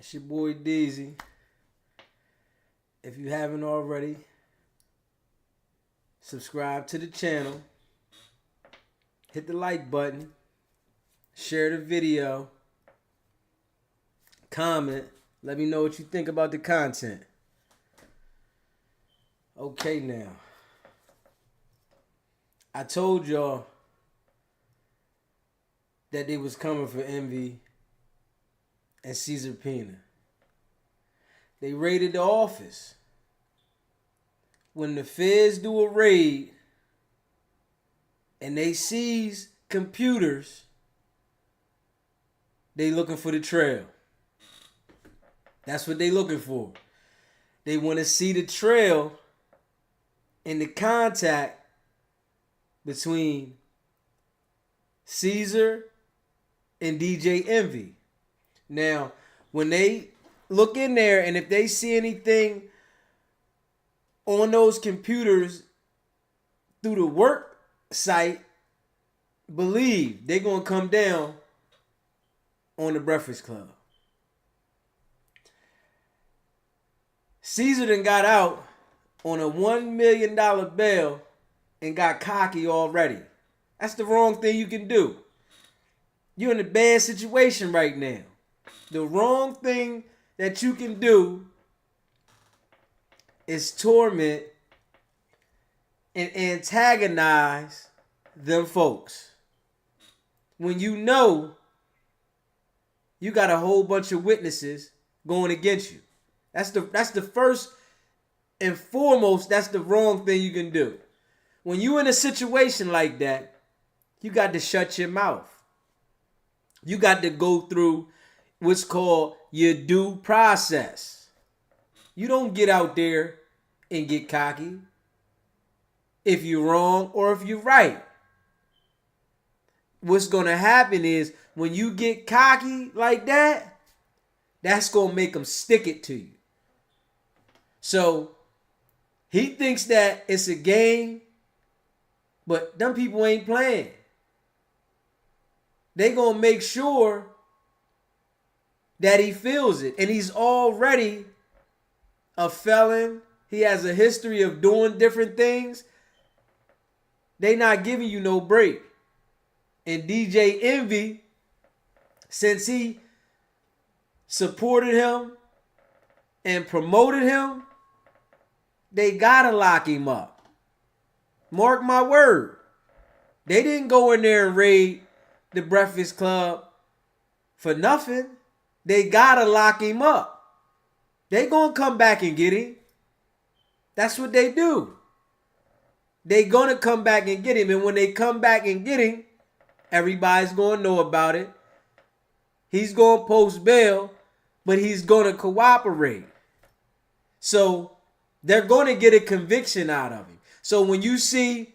It's your boy Deezy. If you haven't already, subscribe to the channel. Hit the like button. Share the video. Comment. Let me know what you think about the content. Okay, now. I told y'all that they was coming for Envy and Caesar Pina. They raided the office. When the feds do a raid and they seize computers, they looking for the trail. That's what they looking for. They want to see the trail and the contact between Caesar and DJ Envy. Now, when they look in there and if they see anything on those computers through the work site, believe they're going to come down on the Breakfast Club. Caesar done got out on a $1 million bail and got cocky already. That's the wrong thing you can do. You're in a bad situation right now. The wrong thing that you can do is torment and antagonize them folks. When you know you got a whole bunch of witnesses going against you. That's the first and foremost, that's the wrong thing you can do. When you in a situation like that, you got to shut your mouth. You got to go through what's called your due process. You don't get out there and get cocky if you're wrong or if you're right. What's going to happen is when you get cocky like that, that's going to make them stick it to you. So he thinks that it's a game, but them people ain't playing. They going to make sure that he feels it. And he's already a felon. He has a history of doing different things. They not giving you no break. And DJ Envy, since he supported him and promoted him, they gotta lock him up. Mark my word. They didn't go in there and raid the Breakfast Club for nothing. They gotta lock him up. They gonna come back and get him. That's what they do. They gonna come back and get him. And when they come back and get him, everybody's gonna know about it. He's gonna post bail, but he's gonna cooperate. So they're gonna get a conviction out of him. So when you see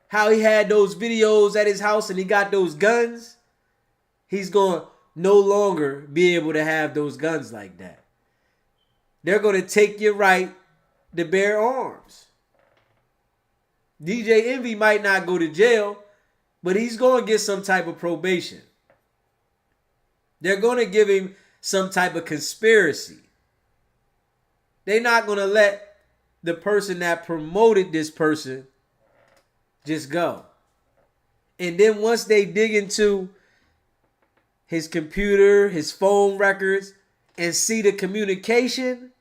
how he had those videos at his house and he got those guns, he's gonna no longer be able to have those guns like that. They're going to take your right to bear arms. DJ Envy might not go to jail, but he's going to get some type of probation. They're going to give him some type of conspiracy. They're not going to let the person that promoted this person just go. And then once they dig into his computer, his phone records, and see the communication,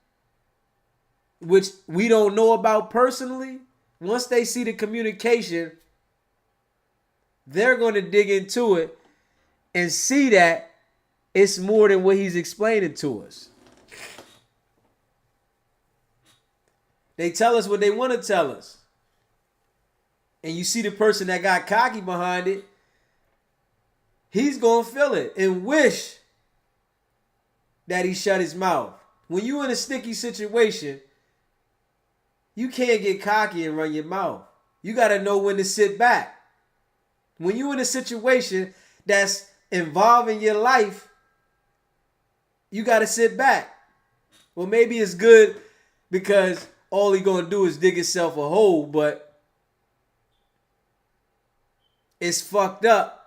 which we don't know about personally, once they see the communication, they're going to dig into it and see that it's more than what he's explaining to us. They tell us what they want to tell us. And you see the person that got cocky behind it, he's going to feel it and wish that he shut his mouth. When you in a sticky situation, you can't get cocky and run your mouth. You got to know when to sit back. When you in a situation that's involving your life, you got to sit back. Well, maybe it's good because all he going to do is dig himself a hole, but it's fucked up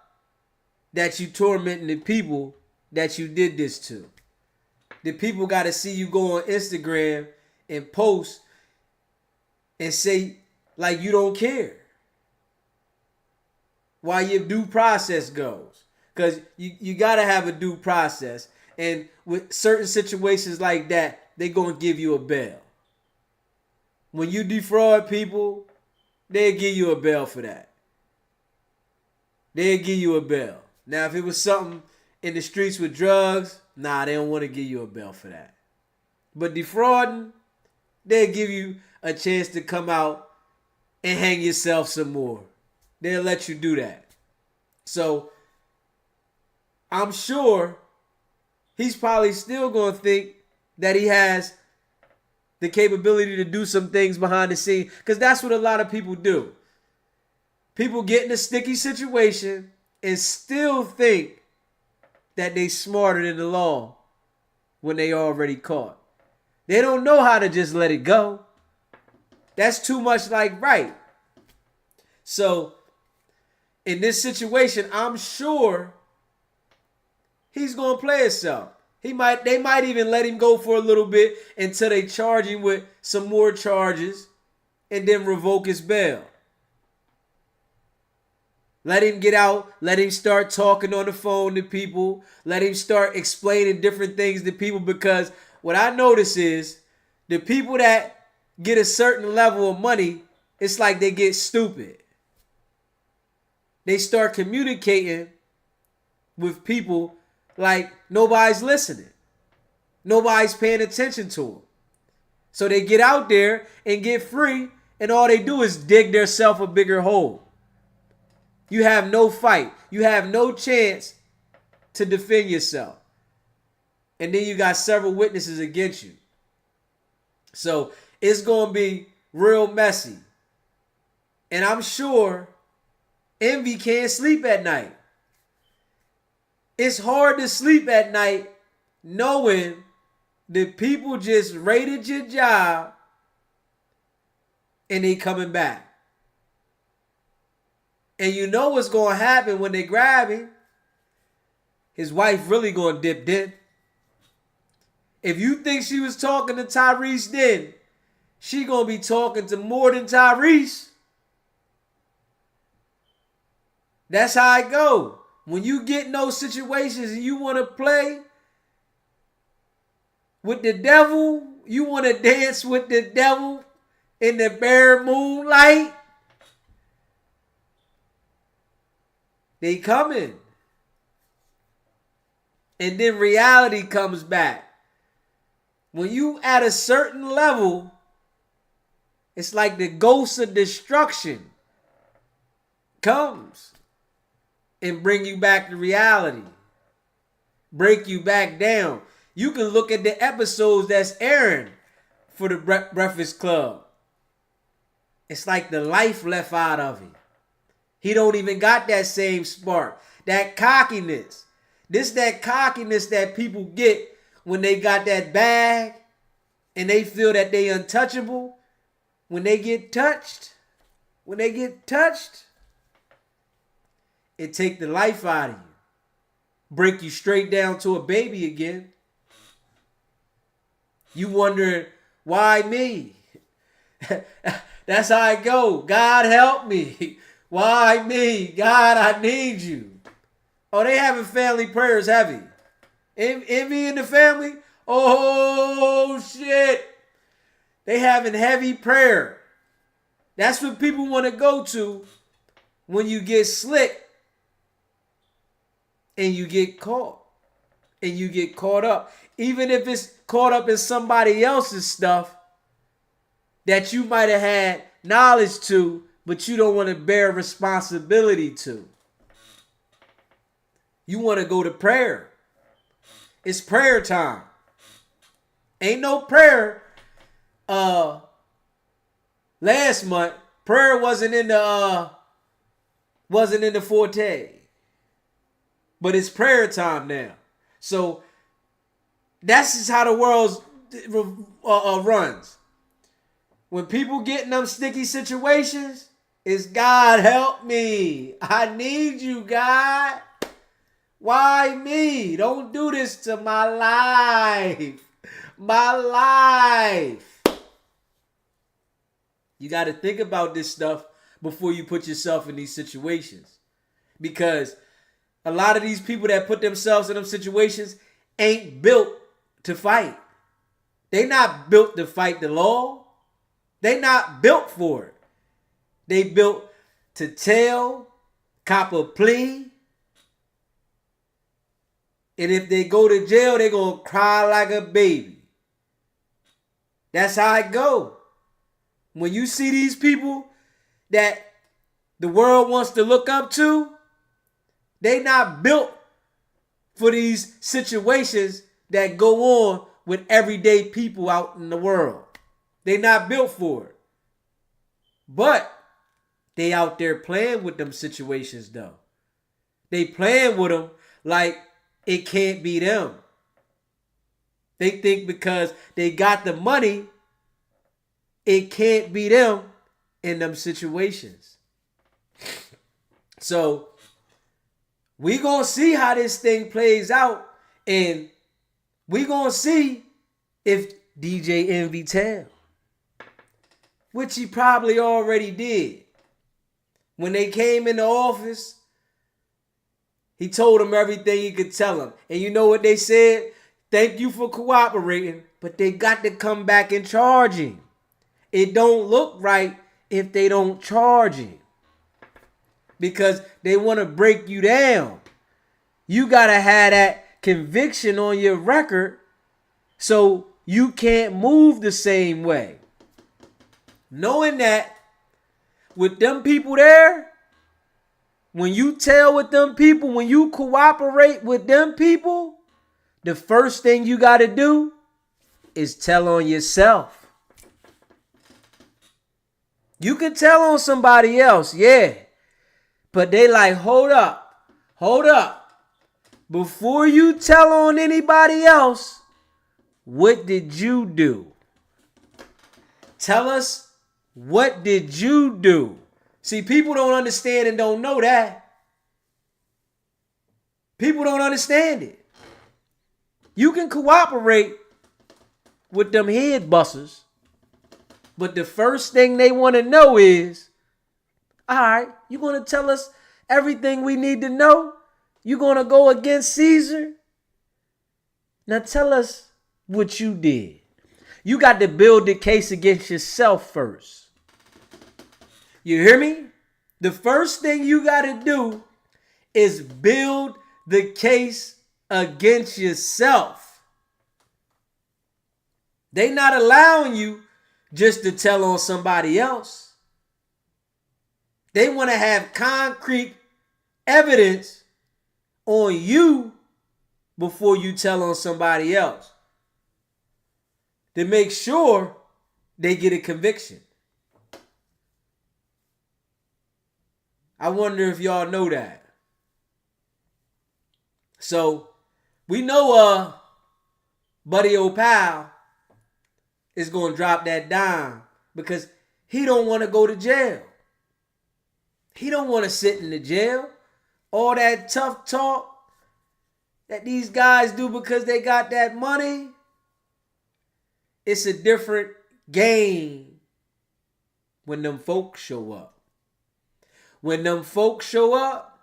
that you tormenting the people that you did this to. The people got to see you go on Instagram and post and say like you don't care while your due process goes. Because you got to have a due process. And with certain situations like that, they're going to give you a bail. When you defraud people, they'll give you a bail for that. They'll give you a bail. Now, if it was something in the streets with drugs, nah, they don't want to give you a bail for that. But defrauding, they'll give you a chance to come out and hang yourself some more. They'll let you do that. So, I'm sure he's probably still going to think that he has the capability to do some things behind the scene, because that's what a lot of people do. People get in a sticky situation and still think that they smarter than the law when they already caught. They don't know how to just let it go. That's too much like right. So in this situation, I'm sure he's gonna play himself. They might even let him go for a little bit until they charge him with some more charges and then revoke his bail. Let him get out. Let him start talking on the phone to people. Let him start explaining different things to people, because what I notice is the people that get a certain level of money, it's like they get stupid. They start communicating with people like nobody's listening. Nobody's paying attention to them. So they get out there and get free, and all they do is dig themselves a bigger hole. You have no fight. You have no chance to defend yourself. And then you got several witnesses against you. So it's going to be real messy. And I'm sure Envy can't sleep at night. It's hard to sleep at night knowing that people just raided your job and they coming back. And you know what's going to happen when they grab him. His wife really going to dip. If you think she was talking to Tyrese then, she going to be talking to more than Tyrese. That's how it go. When you get in those situations and you want to play with the devil, you want to dance with the devil in the bare moonlight, they coming. And then reality comes back. When you at a certain level, it's like the ghost of destruction comes and bring you back to reality. Break you back down. You can look at the episodes that's airing for the Breakfast Club. It's like the life left out of him. He don't even got that same spark. That cockiness. That cockiness that people get when they got that bag and they feel that they untouchable. When they get touched, it take the life out of you. Break you straight down to a baby again. You wondering, why me? That's how I go. God help me. Why me? God, I need you. Oh, they having family prayers heavy. Envy in the family? Oh, shit. They having heavy prayer. That's what people want to go to when you get slick and you get caught. And you get caught up. Even if it's caught up in somebody else's stuff that you might have had knowledge to, but you don't want to bear responsibility to. You want to go to prayer. It's prayer time. Ain't no prayer. Last month, prayer wasn't in the forte. But it's prayer time now. So that's just how the world runs. When people get in them sticky situations, it's God help me. I need you, God. Why me? Don't do this to my life. My life. You got to think about this stuff before you put yourself in these situations. Because a lot of these people that put themselves in them situations ain't built to fight. They not built to fight the law. They not built for it. They built to tell, cop a plea. And if they go to jail, they going to cry like a baby. That's how it go. When you see these people that the world wants to look up to, they not built for these situations that go on with everyday people out in the world. They not built for it. But they out there playing with them situations though. They playing with them like it can't be them. They think because they got the money, it can't be them in them situations. So we gonna see how this thing plays out, and we gonna see if DJ Envy tell, which he probably already did. When they came into office, he told them everything he could tell them. And you know what they said? Thank you for cooperating, but they got to come back and charge him. It don't look right if they don't charge him, because they want to break you down. You got to have that conviction on your record so you can't move the same way. Knowing that with them people there, when you tell with them people, when you cooperate with them people, the first thing you got to do is tell on yourself. You can tell on somebody else, yeah. But they like, hold up. Before you tell on anybody else, what did you do? Tell us, what did you do? See, people don't understand and don't know that. People don't understand it. You can cooperate with them head busters, but the first thing they want to know is, all right, you going to tell us everything we need to know? You going to go against Caesar? Now tell us what you did. You got to build the case against yourself first. You hear me? The first thing you got to do is build the case against yourself. They not allowing you just to tell on somebody else. They want to have concrete evidence on you before you tell on somebody else, to make sure they get a conviction. I wonder if y'all know that. So we know Buddy O'Pal is going to drop that dime because he don't want to go to jail. He don't want to sit in the jail. All that tough talk that these guys do because they got that money, it's a different game when them folks show up. When them folks show up,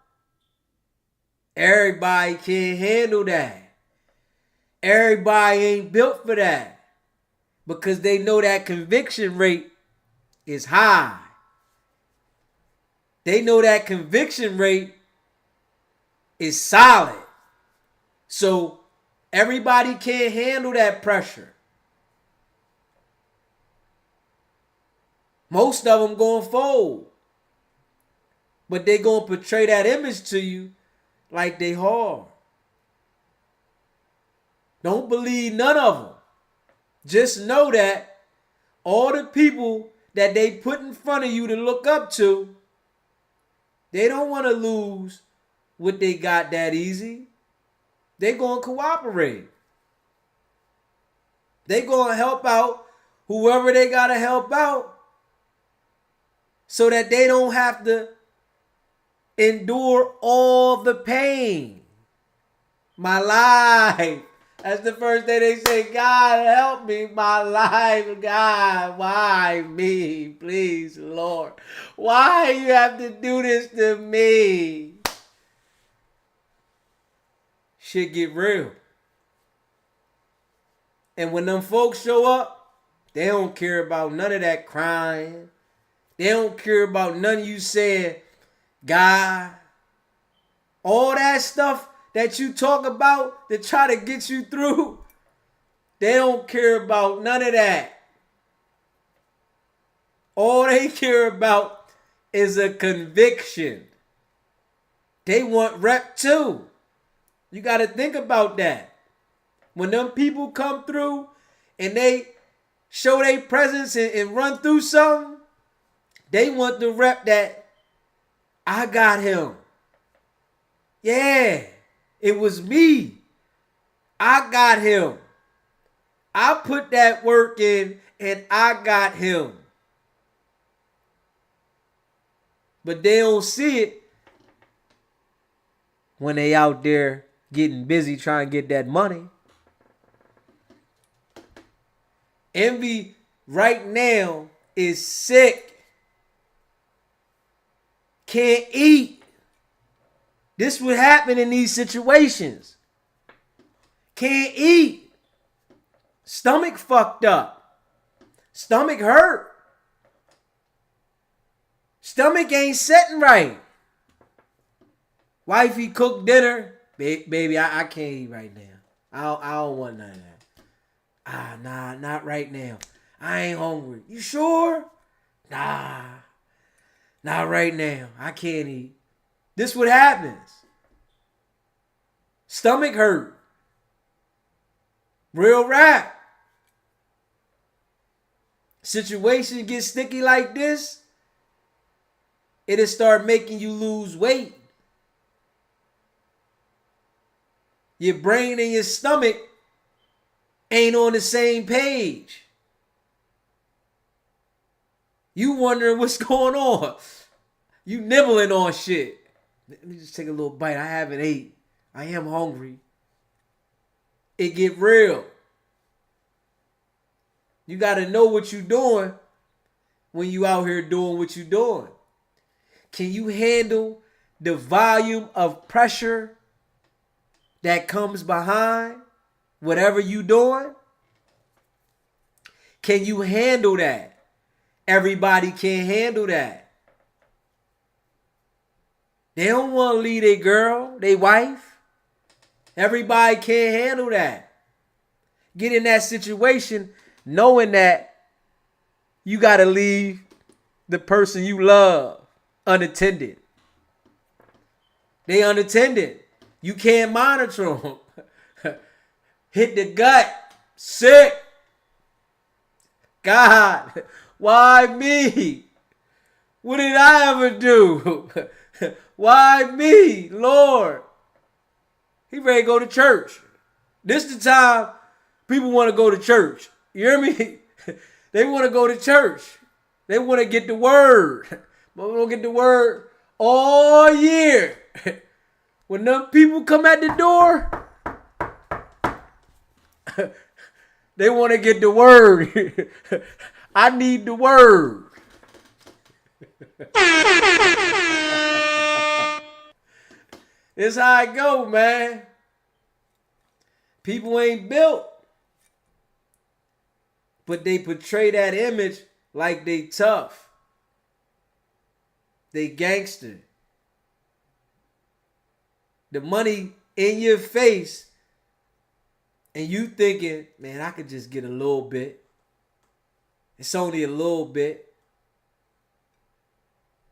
everybody can't handle that. Everybody ain't built for that because they know that conviction rate is high. They know that conviction rate is solid. So everybody can't handle that pressure. Most of them gonna fold. But they gonna portray that image to you like they hard. Don't believe none of them. Just know that all the people that they put in front of you to look up to, they don't want to lose what they got that easy. They gonna cooperate. They gonna help out whoever they gotta help out so that they don't have to endure all the pain. My life. That's the first day they say, God, help me, my life. God, why me? Please, Lord. Why you have to do this to me? Shit get real. And when them folks show up, they don't care about none of that crying. They don't care about none of you saying, God. All that stuff that you talk about to try to get you through, they don't care about none of that. All they care about is a conviction. They want rep too. You got to think about that. When them people come through and they show their presence and run through something, they want the rep that I got him. Yeah, it was me. I got him. I put that work in and I got him. But they don't see it when they out there getting busy trying to get that money. Envy right now is sick. Can't eat. This would happen in these situations. Can't eat. Stomach fucked up. Stomach hurt. Stomach ain't setting right. Wifey cooked dinner. Baby, I can't eat right now. I don't want none of that. Nah, not right now. I ain't hungry. You sure? Nah, not right now. I can't eat. This what happens. Stomach hurt. Real rap. Situation get sticky like this, it'll start making you lose weight. Your brain and your stomach ain't on the same page. You wondering what's going on. You nibbling on shit. Let me just take a little bite. I haven't ate. I am hungry. It get real. You got to know what you doing when you out here doing what you doing. Can you handle the volume of pressure that comes behind whatever you doing? Can you handle that? Everybody can't handle that. They don't want to leave their girl, their wife. Everybody can't handle that. Get in that situation knowing that you got to leave the person you love unattended. They unattended. You can't monitor them. Hit the gut. Sick. God, why me? What did I ever do? Why me, Lord? He ready to go to church. This is the time people want to go to church. You hear me? They want to go to church. They want to get the word. But we don't get the word all year. When them people come at the door, they want to get the word. I need the word. It's how I go, man. People ain't built, but they portray that image like they tough. They gangster. The money in your face, and you thinking, man, I could just get a little bit. It's only a little bit.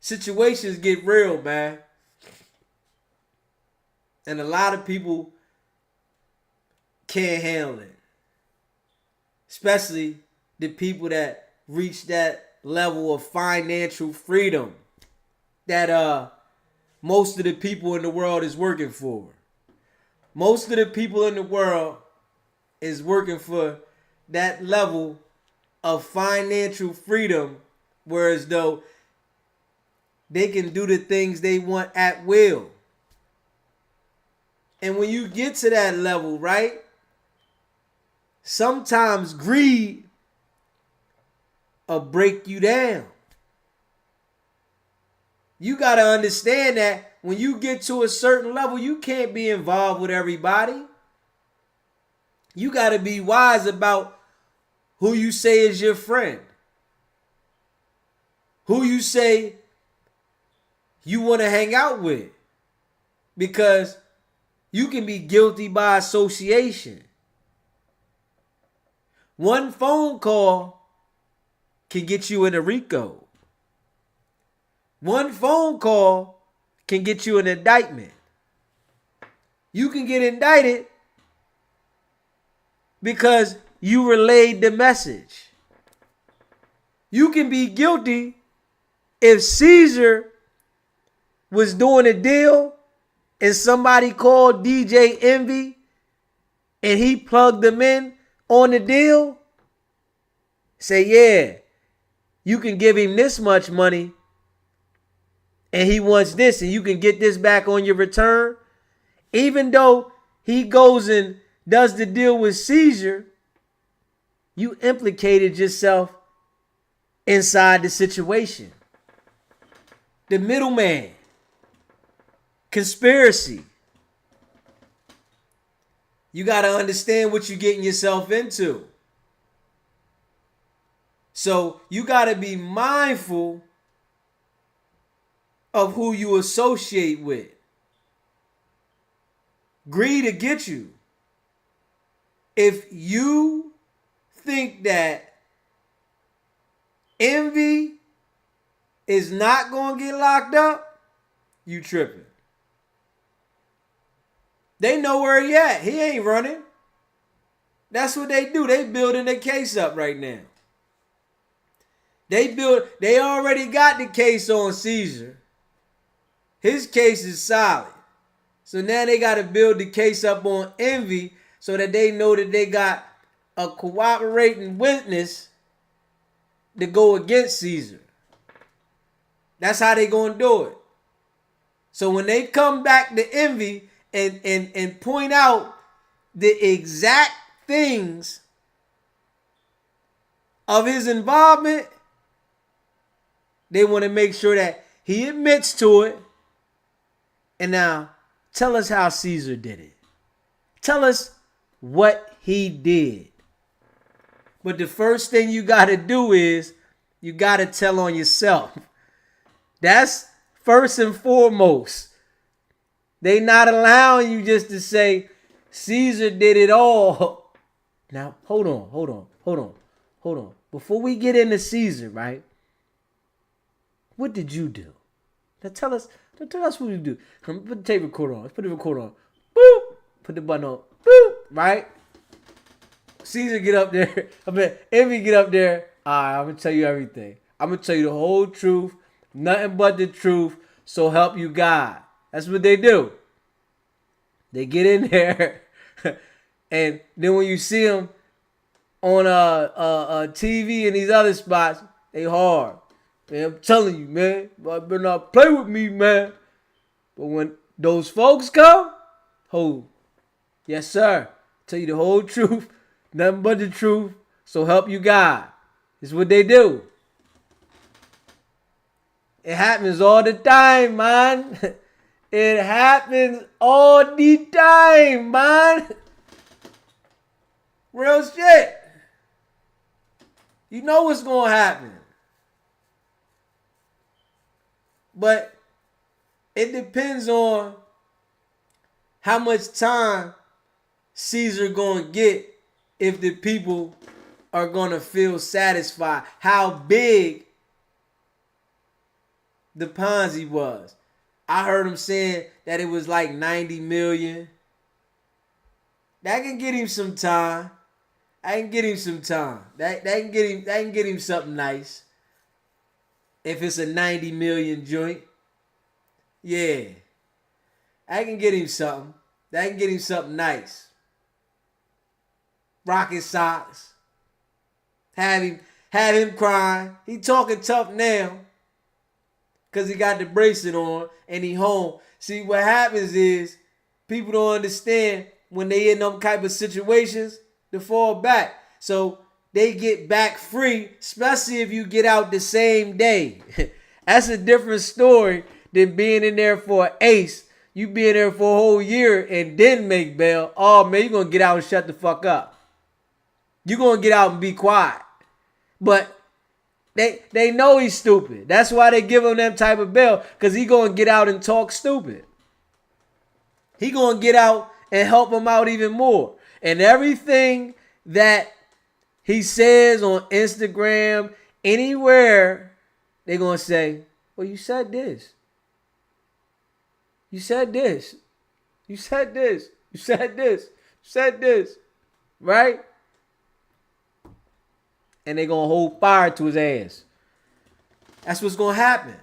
Situations get real, man. And a lot of people can't handle it. Especially the people that reach that level of financial freedom that most of the people in the world is working for. Most of the people in the world is working for that level of financial freedom, whereas though they can do the things they want at will. And when you get to that level, right, sometimes greed will break you down. You got to understand that when you get to a certain level, you can't be involved with everybody. You got to be wise about who you say is your friend. Who you say you want to hang out with. Because you can be guilty by association. One phone call can get you in a RICO. One phone call can get you an indictment. You can get indicted because you relayed the message. You can be guilty if Caesar was doing a deal and somebody called DJ Envy and he plugged them in on the deal. Say, yeah, you can give him this much money and he wants this and you can get this back on your return. Even though he goes and does the deal with Caesar, you implicated yourself inside the situation. The middleman. Conspiracy. You got to understand what you're getting yourself into. So you got to be mindful of who you associate with. Greed to get you. If you think that Envy is not going to get locked up, you tripping. They know where he at. He ain't running. That's what they do. They building their case up right now. They already got the case on Caesar. His case is solid. So now they got to build the case up on Envy so that they know that they got a cooperating witness to go against Caesar. That's how they going to do it. So when they come back to Envy and point out the exact things of his involvement, they want to make sure that he admits to it. And now, tell us how Caesar did it. Tell us what he did. But the first thing you got to do is you got to tell on yourself. That's first and foremost. They not allowing you just to say Caesar did it all. Now, hold on. Before we get into Caesar, right? What did you do? Now tell us what you do. Come put the tape recorder on. Let's put the recorder on. Boop. Put the button on. Boop. Right? Caesar get up there. Envy get up there. All right, I'm going to tell you everything. I'm going to tell you the whole truth. Nothing but the truth. So help you God. That's what they do. They get in there. And then when you see them on TV and these other spots, they hard. Man, I'm telling you, man. You better not play with me, man. But when those folks come, yes, sir. Tell you the whole truth. Nothing but the truth. So help you God. It's what they do. It happens all the time, man. It happens all the time, man. Real shit. You know what's going to happen. But it depends on how much time Caesar going to get if the people are going to feel satisfied. How big the Ponzi was. I heard him saying that it was like 90 million. That can get him some time. I can get him some time. That can get him something nice. If it's a 90 million joint. Yeah. I can get him something. That can get him something nice. Rocking socks. Have him crying. He talking tough now. Because he got the bracelet on and he home. See, what happens is People don't understand when they in them type of situations to fall back. So they get back free, especially if you get out the same day. That's a different story than being in there for an ace. You being there for a whole year and then make bail. Oh man, you're gonna get out and shut the fuck up. You're gonna get out and be quiet. But they know he's stupid. That's why they give him that type of bail, because he gonna get out and talk stupid. He gonna get out and help him out even more. And everything that he says on Instagram, anywhere, they're gonna say, well, you said this. You said this. You said this. You said this. You said this. Right? And they're going to hold fire to his ass. That's what's going to happen.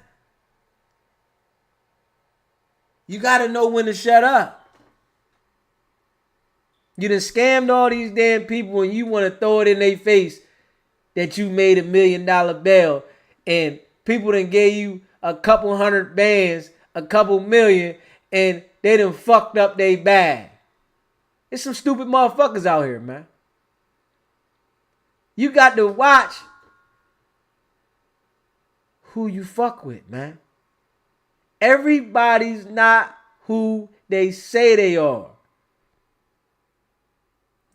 You got to know when to shut up. You done scammed all these damn people and you want to throw it in their face that you made $1 million bail and people done gave you a couple hundred bands, a couple million, and they done fucked up their bag. There's some stupid motherfuckers out here, man. You got to watch who you fuck with, man. Everybody's not who they say they are.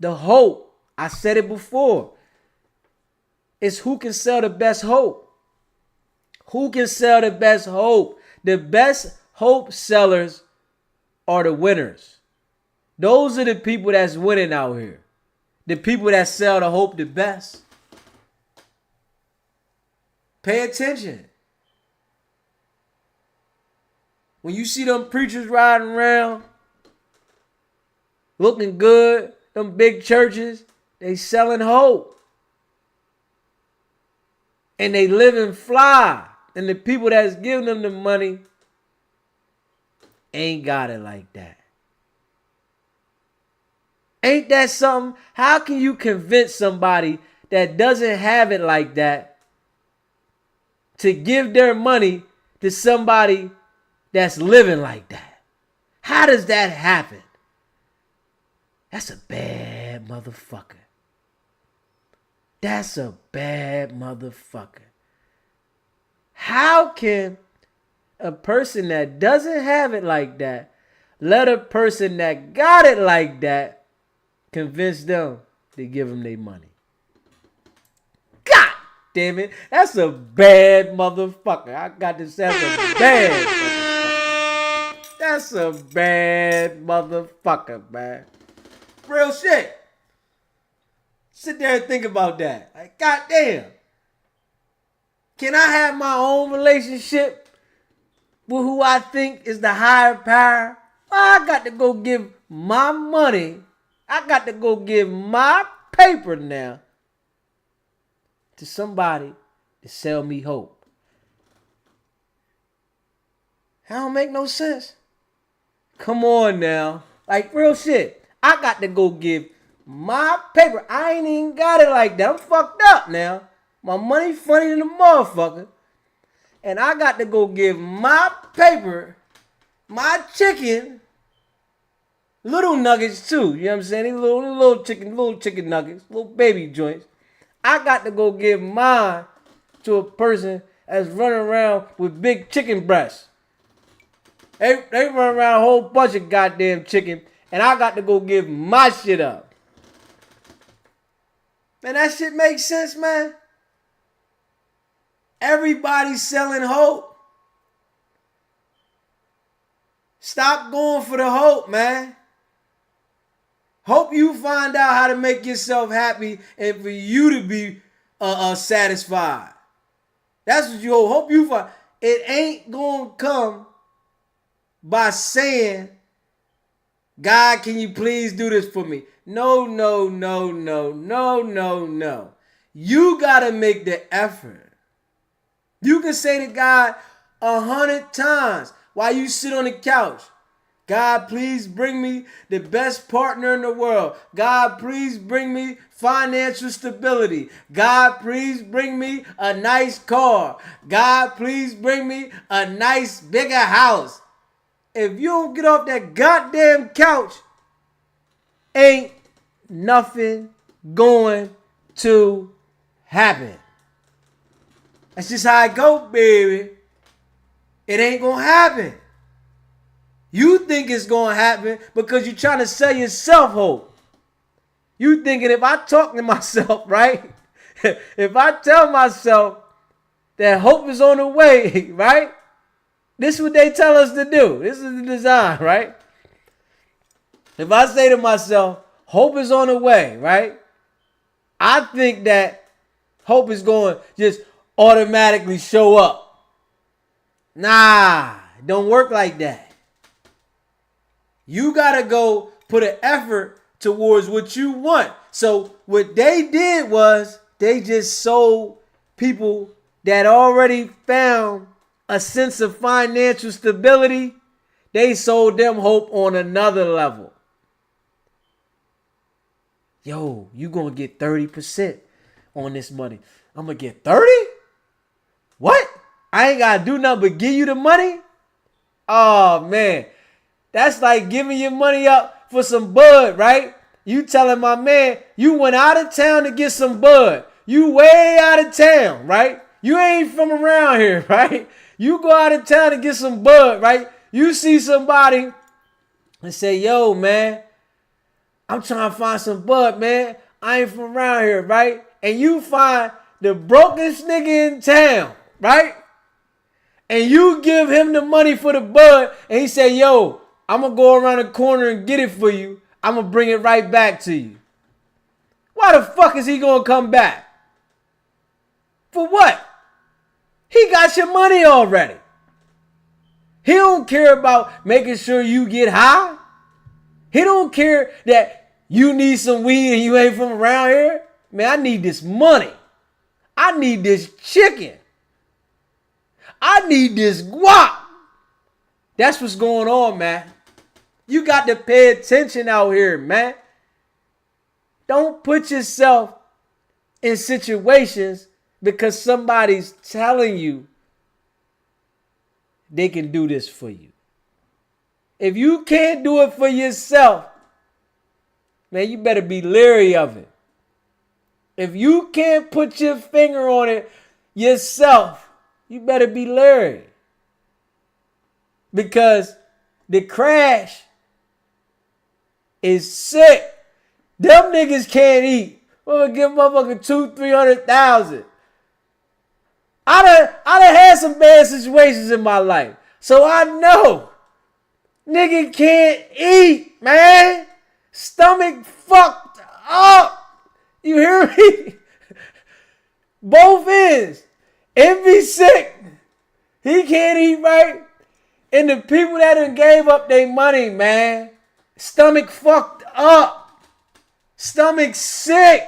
The hope, I said it before, is who can sell the best hope. Who can sell the best hope? The best hope sellers are the winners. Those are the people that's winning out here. The people that sell the hope the best. Pay attention. When you see them preachers riding around looking good, them big churches, they selling hope. And they living fly. And the people that's giving them the money ain't got it like that. Ain't that something? How can you convince somebody that doesn't have it like that to give their money to somebody that's living like that? How does that happen? That's a bad motherfucker. That's a bad motherfucker. How can a person that doesn't have it like that let a person that got it like that convince them to give them their money? God damn it. That's a bad motherfucker. I got to say, that's a bad motherfucker. That's a bad motherfucker, man. Real shit. Sit there and think about that. Like, goddamn. Can I have my own relationship with who I think is the higher power? I got to go give my money. I got to go give my paper now to somebody to sell me hope. That don't make no sense. Come on now. Like, real shit. I got to go give my paper. I ain't even got it like that. I'm fucked up now. My money funny than a motherfucker. And I got to go give my paper, my chicken, little nuggets too. You know what I'm saying? These little chicken nuggets, little baby joints. I got to go give mine to a person that's running around with big chicken breasts. They run around a whole bunch of goddamn chicken, and I got to go give my shit up. Man, that shit makes sense, man. Everybody's selling hope. Stop going for the hope, man. Hope you find out how to make yourself happy and for you to be satisfied. That's what you hope. Hope you find. It ain't going to come by saying, God, can you please do this for me? No. You got to make the effort. You can say to God 100 times while you sit on the couch, God, please bring me the best partner in the world. God, please bring me financial stability. God, please bring me a nice car. God, please bring me a nice bigger house. if you don't get off that goddamn couch, ain't nothing going to happen. That's just how it go, baby. It ain't gonna happen. You think it's gonna happen because you're trying to sell yourself hope. You thinking if I talk to myself, right? If I tell myself that hope is on the way, right? This is what they tell us to do. This is the design, right? If I say to myself, hope is on the way, right? I think that hope is going to just automatically show up. Nah, it don't work like that. You got to go put an effort towards what you want. So what they did was they just sold people that already found a sense of financial stability. They sold them hope on another level. Yo, you going to get 30% on this money. I'm going to get 30? What? I ain't got to do nothing but give you the money? Oh, man. That's like giving your money up for some bud, right? You telling my man, you went out of town to get some bud. You way out of town, right? You ain't from around here, right? You go out of town to get some bud, right? You see somebody and say, yo, man, I'm trying to find some bud, man. I ain't from around here, right? And you find the brokest nigga in town, right? And you give him the money for the bud, and he say, yo, I'm going to go around the corner and get it for you. I'm going to bring it right back to you. Why the fuck is he going to come back? For what? He got your money already. He don't care about making sure you get high. He don't care that you need some weed and you ain't from around here. Man, I need this money. I need this chicken. I need this guap. That's what's going on, man. You got to pay attention out here, man. Don't put yourself in situations because somebody's telling you they can do this for you. If you can't do it for yourself, man, you better be leery of it. If you can't put your finger on it yourself, you better be leery. Because the crash is sick. Them niggas can't eat. We're gonna give motherfucker 200,000-300,000. I done had some bad situations in my life. So I know. Nigga can't eat, man. Stomach fucked up. You hear me? Both ends. Envy sick. He can't eat right. And the people that done gave up their money, man. Stomach fucked up. Stomach sick.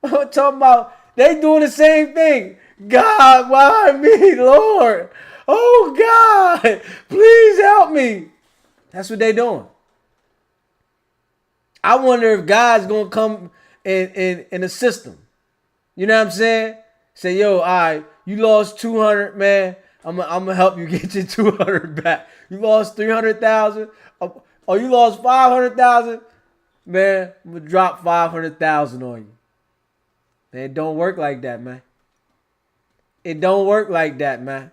I'm talking about they doing the same thing. God, why me, Lord? Oh, God, please help me. That's what they doing. I wonder if God's going to come in a system. You know what I'm saying? Say, yo, all right, you lost 200, man. I'm going to help you get your 200 back. You lost 300,000. Oh, you lost 500,000. Man, I'm going to drop 500,000 on you. Man, it don't work like that, man. It don't work like that, man.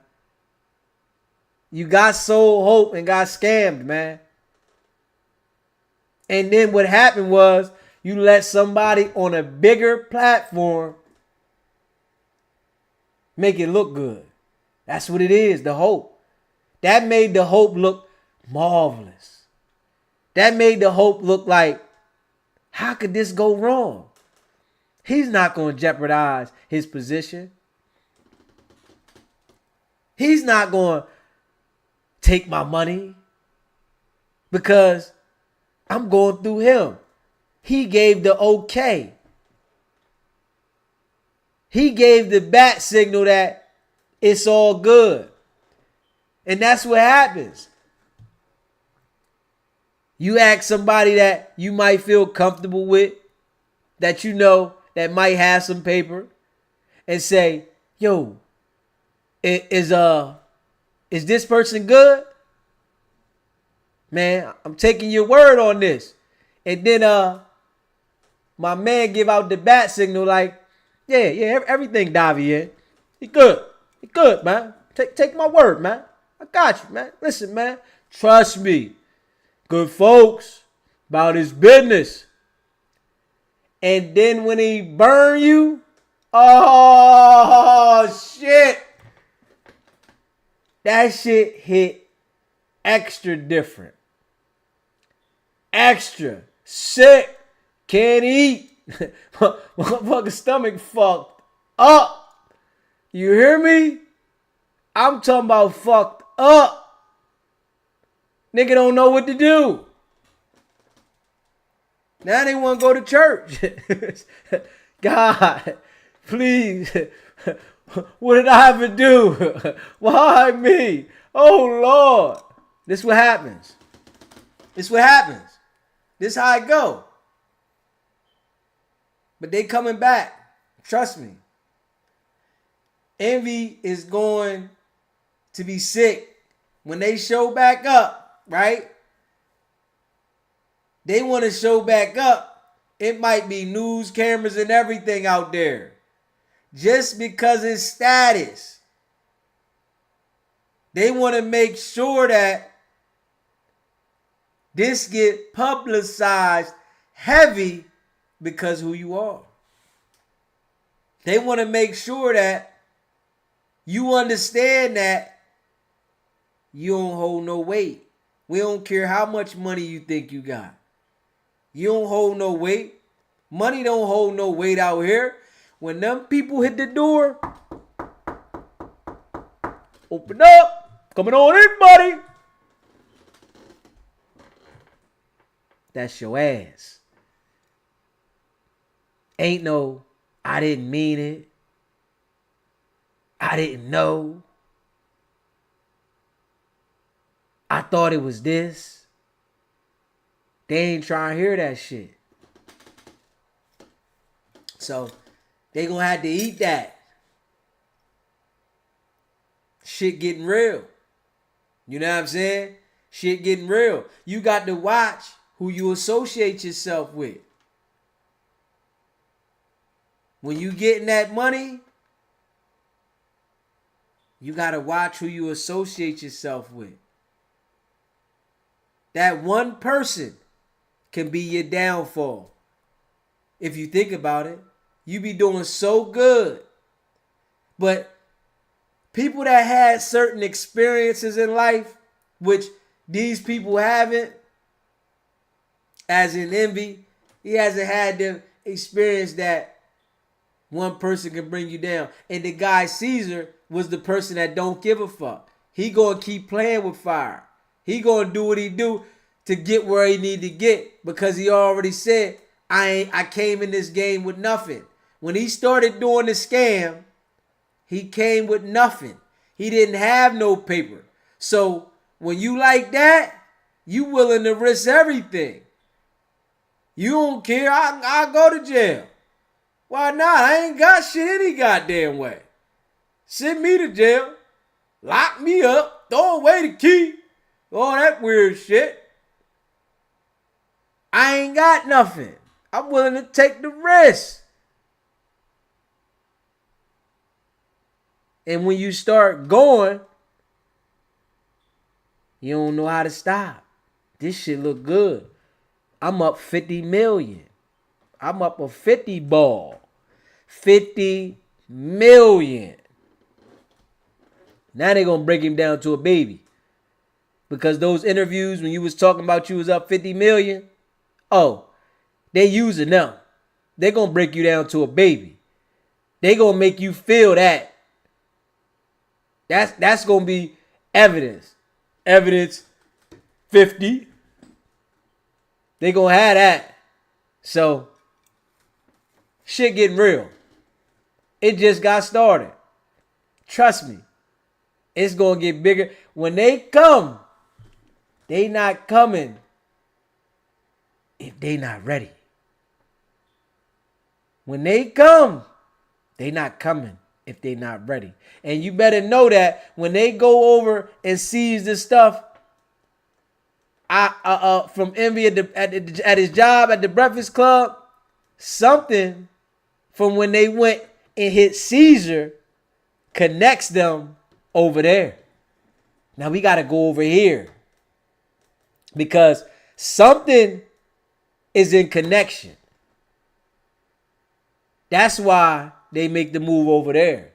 You got sold hope and got scammed, man. And then what happened was you let somebody on a bigger platform make it look good. That's what it is, the hope. That made the hope look marvelous. That made the hope look like, how could this go wrong? He's not going to jeopardize his position. He's not going to take my money because I'm going through him. He gave the okay. He gave the bat signal that it's all good. And that's what happens. You ask somebody that you might feel comfortable with, that you know that might have some paper, and say, yo, is this person good? Man, I'm taking your word on this. And then my man give out the bat signal like, yeah, everything Davi in. He good. He good, man. Take my word, man. I got you, man. Listen, man. Trust me. Good folks about his business. And then when he burn you, oh, shit. That shit hit extra different. Extra. Sick. Can't eat. Motherfucking stomach fucked up. You hear me? I'm talking about fucked up. Nigga don't know what to do. Now they want to go to church. God, please. What did I ever do? Why me? Oh, Lord. This what happens. This what happens. This how it go. But they coming back. Trust me. Envy is going to be sick. When they show back up, right? They want to show back up. It might be news cameras and everything out there. Just because it's status. They want to make sure that this get publicized heavy because who you are. They want to make sure that you understand that you don't hold no weight. We don't care how much money you think you got. You don't hold no weight. Money don't hold no weight out here. When them people hit the door, open up, coming on in, buddy. That's your ass. Ain't no, I didn't mean it. I didn't know. I thought it was this. They ain't trying to hear that shit. So they gonna have to eat that. Shit getting real. You know what I'm saying? Shit getting real. You got to watch who you associate yourself with. When you getting that money, you got to watch who you associate yourself with. That one person can be your downfall. If you think about it, you be doing so good. But people that had certain experiences in life, which these people haven't, as in Envy, he hasn't had the experience that one person can bring you down. And the guy Caesar was the person that don't give a fuck. He gonna keep playing with fire. He gonna do what he do to get where he need to get, because he already said, I came in this game with nothing. When he started doing the scam, he came with nothing. He didn't have no paper. So when you like that, you willing to risk everything. You don't care. I'll go to jail. Why not? I ain't got shit any goddamn way. Send me to jail. Lock me up. Throw away the key. All that weird shit. I ain't got nothing. I'm willing to take the risk. And when you start going, you don't know how to stop. This shit look good. I'm up 50 million. I'm up a 50 ball. 50 million. Now they gonna break him down to a baby. Because those interviews when you was talking about you was up 50 million, oh, they using them. They gonna break you down to a baby. They gonna make you feel that. That's gonna be evidence. Evidence 50. They gonna have that. So shit getting real. It just got started. Trust me. It's gonna get bigger. When they come, they not coming if they not ready. When they come, they not coming if they not ready. And you better know that when they go over and seize this stuff, from Envy at his job at the Breakfast Club, something from when they went and hit Caesar connects them over there. Now we got to go over here because something is in connection. That's why they make the move over there.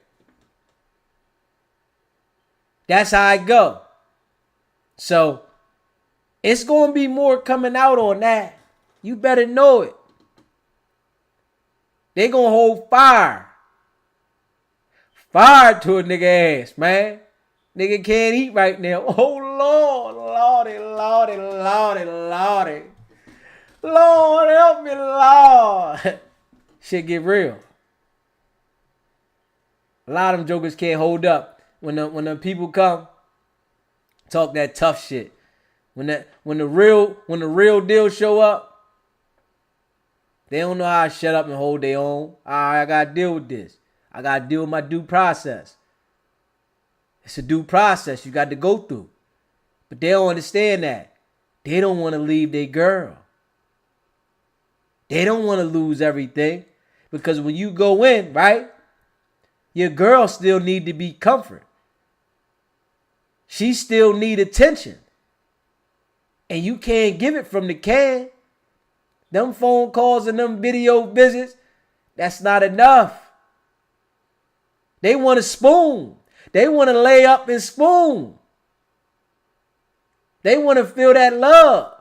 That's how I go. So it's going to be more coming out on that. You better know it. They going to hold fire. Fire to a nigga ass, man. Nigga can't eat right now. Oh, Lord, Lordy, Lordy, Lordy, Lordy. Lord, help me, Lord. Shit get real. A lot of them jokers can't hold up. When the people come, talk that tough shit. When the real deal show up, they don't know how to shut up and hold their own. I gotta deal with this. I gotta deal with my due process. It's a due process you got to go through. But they don't understand that. They don't want to leave their girl. They don't want to lose everything. Because when you go in, right, your girl still need to be comfort. She still need attention. And you can't give it from the can. Them phone calls and them video visits, that's not enough. They want a spoon. They want to lay up and spoon. They want to feel that love.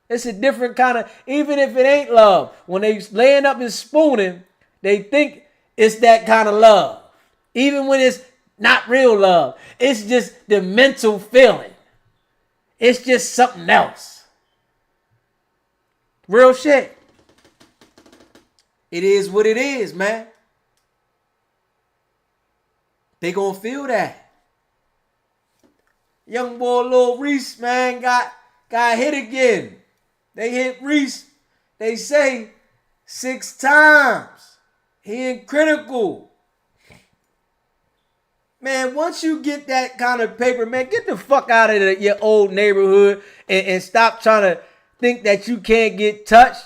It's a different kind of, even if it ain't love, when they laying up and spooning, they think it's that kind of love. Even when it's not real love. It's just the mental feeling. It's just something else. Real shit. It is what it is, man. They gonna feel that. Young boy Lil Reese, man, got hit again. They hit Reese, they say, 6 times. He in critical. Man, once you get that kind of paper, man, get the fuck out of your old neighborhood and stop trying to think that you can't get touched.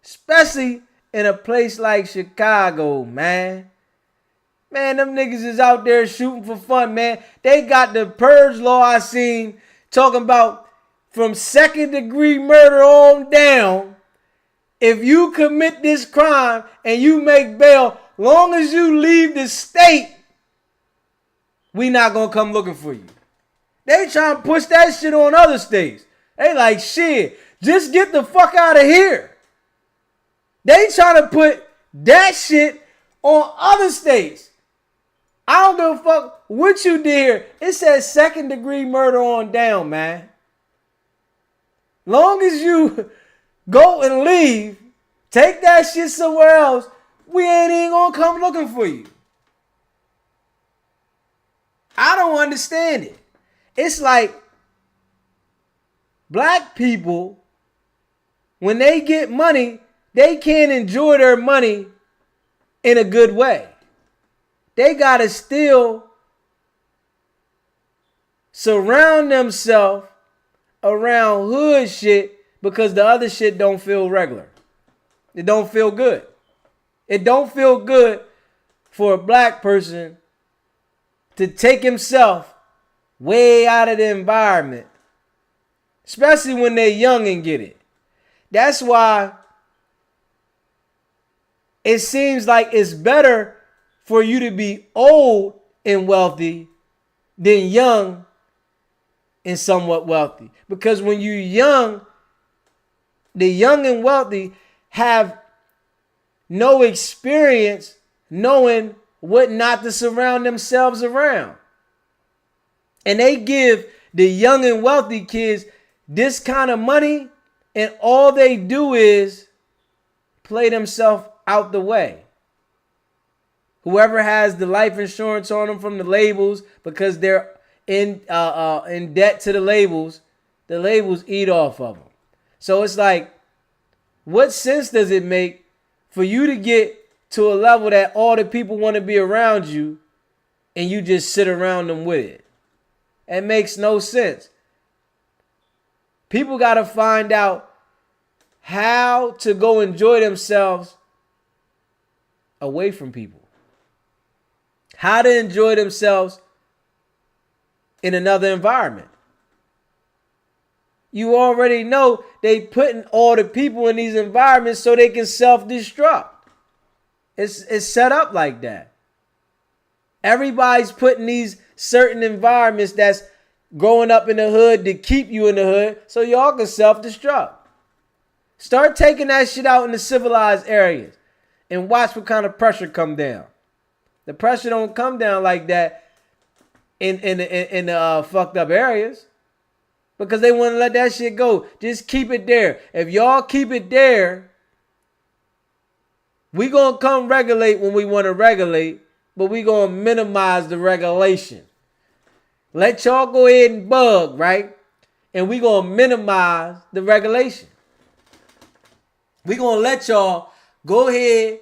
Especially in a place like Chicago, man. Man, them niggas is out there shooting for fun, man. They got the purge law I seen talking about from 2nd-degree murder on down. If you commit this crime and you make bail, long as you leave the state, we not gonna come looking for you. They trying to push that shit on other states. They like, shit, just get the fuck out of here. They trying to put that shit on other states. I don't give a fuck what you did here. It says 2nd-degree murder on down, man. Long as you go and leave, take that shit somewhere else, we ain't even gonna come looking for you. I don't understand it. It's like black people, when they get money, they can't enjoy their money in a good way. They gotta still surround themselves around hood shit because the other shit don't feel regular. It don't feel good. It don't feel good for a black person to take himself way out of the environment, especially when they're young and get it. That's why it seems like it's better for you to be old and wealthy than young and somewhat wealthy. Because when you're young, the young and wealthy have no experience knowing what not to surround themselves around. And they give the young and wealthy kids this kind of money, and all they do is play themselves out the way. Whoever has the life insurance on them from the labels, because they're in debt to the labels eat off of them. So it's like, what sense does it make for you to get to a level that all the people want to be around you and you just sit around them with it? It makes no sense. People got to find out how to go enjoy themselves away from people. How to enjoy themselves in another environment. You already know they putting all the people in these environments so they can self-destruct. It's set up like that. Everybody's putting these certain environments that's growing up in the hood to keep you in the hood so y'all can self-destruct. Start taking that shit out in the civilized areas and watch what kind of pressure come down. The pressure don't come down like that in the fucked up areas because they want to let that shit go. Just keep it there. If y'all keep it there, we gonna come regulate when we want to regulate, but we gonna minimize the regulation. Let y'all go ahead and bug, right? And we gonna minimize the regulation. We gonna let y'all go ahead,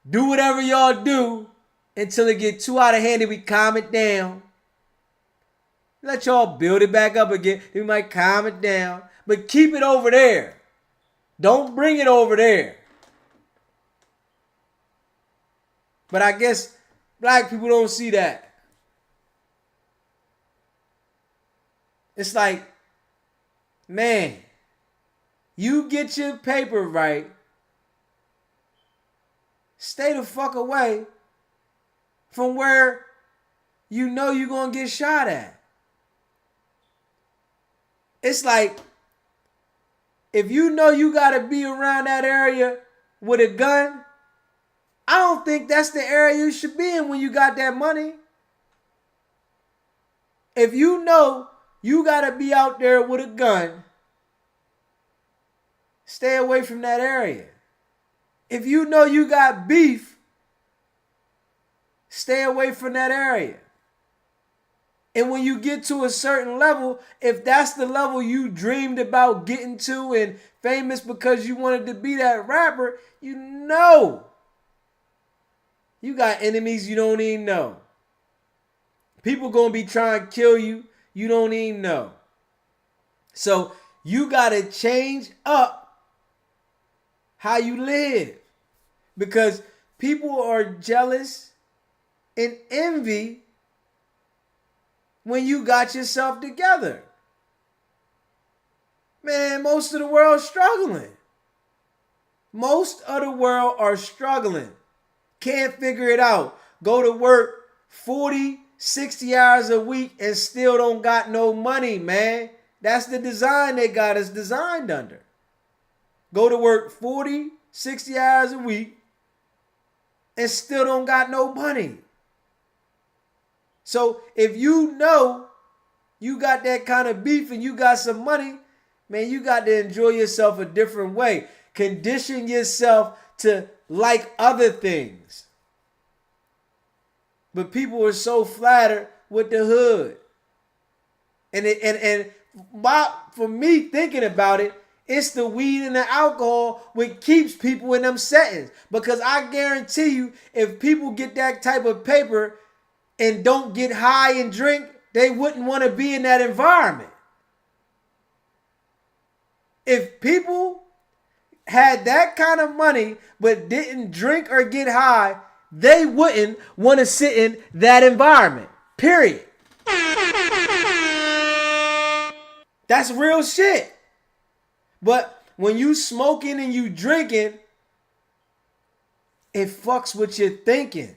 do whatever y'all do until it get too out of hand and we calm it down. Let y'all build it back up again. We might calm it down, but keep it over there. Don't bring it over there. But I guess black people don't see that. It's like, man, you get your paper right, stay the fuck away from where you know you're going to get shot at. It's like, if you know you got to be around that area with a gun, I don't think that's the area you should be in when you got that money. If you know you got to be out there with a gun, stay away from that area. If you know you got beef, stay away from that area. And when you get to a certain level, if that's the level you dreamed about getting to and famous because you wanted to be that rapper, you know you got enemies you don't even know. People gonna be trying to kill you, you don't even know. So you gotta change up how you live. Because people are jealous and envy when you got yourself together. Man, most of the world's struggling. Most of the world are struggling. Can't figure it out. Go to work 40, 60 hours a week and still don't got no money, man. That's the design they got us designed under. Go to work 40, 60 hours a week and still don't got no money. So if you know you got that kind of beef and you got some money, man, you got to enjoy yourself a different way. Condition yourself to like other things. But people are so flattered with the hood. And for me thinking about it, it's the weed and the alcohol which keeps people in them settings. Because I guarantee you, if people get that type of paper and don't get high and drink, they wouldn't want to be in that environment. If people had that kind of money but didn't drink or get high, they wouldn't want to sit in that environment. Period. That's real shit. But when you smoking and you drinking, it fucks with your thinking.